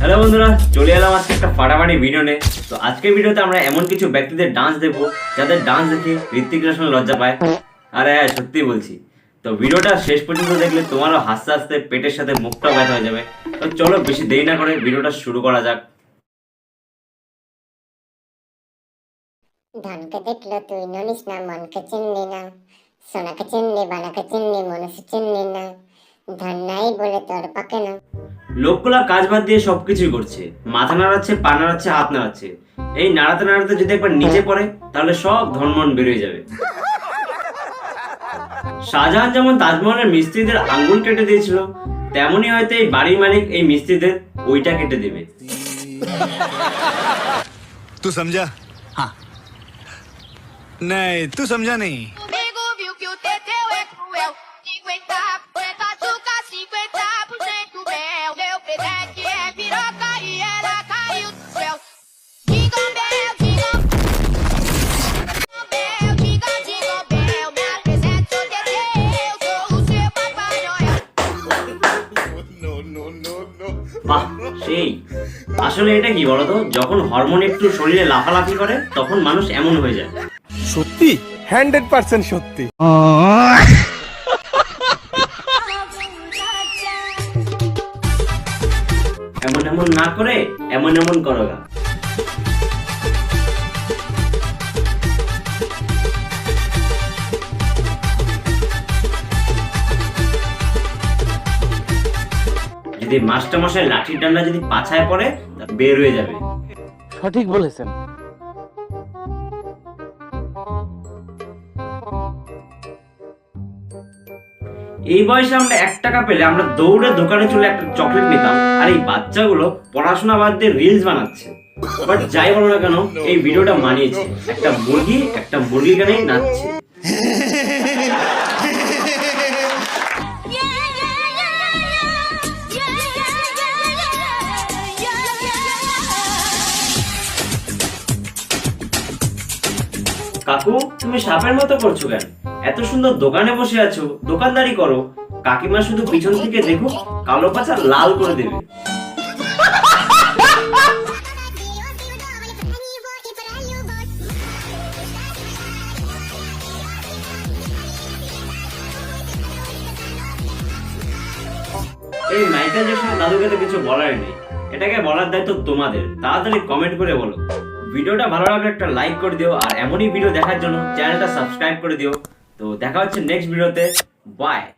Hello বন্ধুরা, চলে এলাম আজকে একটা ফাটাফাটি ভিডিও নিয়ে। তো আজকের ভিডিওতে আমরা এমন কিছু ব্যক্তিদের ডান্স দেখবো যাদের ডান্স দেখে ঋত্বিক রোশন লজ্জা পায়। আরে হ্যাঁ, সত্যি বলছি। তো ভিডিওটা শেষ পর্যন্ত দেখলে তোমারও হাসতে হাসতে পেটের সাথে মুখটাও ব্যথা হয়ে যাবে। তো চলো বেশি দেরি না করে ভিডিওটা শুরু করা যাক। ধনকে দেখলো তুই ননিস না, মনকে চিনলি না, সোনাকে চিনলি, বানাকে চিনলি, মনুষ্য চিনলি না, ধন নাই বলে তোর পাকে না। লোকগুলা কাজ বাদ দিয়ে সবকিছুই করছে, মাথা নাড়াচ্ছে, পা নাড়াচ্ছে, হাত নাড়াচ্ছে। এই নাড়াতে নাড়াতে যদি একবার নিচে পড়ে তাহলে সব ধনমন বেরিয়ে যাবে। শাহজাহান যেমন তাজমহলের মিস্ত্রিদের আঙ্গুল কেটে দিয়েছিল, তেমনি হয়তো এই বাড়ির মালিক এই মিস্ত্রিদের ওইটা কেটে দেবে। तू समझा? हाँ। नहीं, तू समझा नहीं। Amigo viu que o Teteu é cruel. 50% açúcar, 50% mel. Meu presente é piroca e ela caiu do céu. Jingle bell, jingle bell, jingle, jingle bell. Me apresento o Teteu, sou o seu Papai Noel. বাহ, সেই। আসলে এটা কি বলতো, যখন hormone একটু শরীরে লাফালাফি করে তখন মানুষ এমন হয়ে যায়। সত্যি 100% সত্যি। এমন এমন না করে এমন এমন করো গা। যদি মাস্টারমশাই লাঠির ডান্ডা যদি পাছায় পড়ে তা বের হয়ে যাবে। সঠিক বলেছেন। এই বয়সে আমরা 1 টাকা পেলে আমরা দৌড়ে দোকানে চলে একটা চকলেট নিতাম, আর এই বাচ্চাগুলো পড়াশোনা বাদ দিয়ে রিলস বানাচ্ছে। বাট যাই বলো না কেন, এই ভিডিওটা মানিয়েছে। একটা মুরগি গানে নাচছে। কাকু, তুমি সাপের মতো করছো কেন? এত সুন্দর দোকানে বসে আছো, দোকানদারি করো। কাকিমা শুধু পিছন থেকে দেখো, কালো পাছা লাল করে দেবে। এই মাইকেল জ্যাকসনের দাদুকে তো কিছু বলার নেই, এটাকে বলার দায়িত্ব তোমাদের। তাড়াতাড়ি কমেন্ট করে বলো। ভিডিওটা ভালো লাগলে একটা লাইক করে দিও, আর এমনই ভিডিও দেখার জন্য চ্যানেলটা সাবস্ক্রাইব করে দিও। তো দেখা হচ্ছে নেক্সট ভিডিওতে। বাই।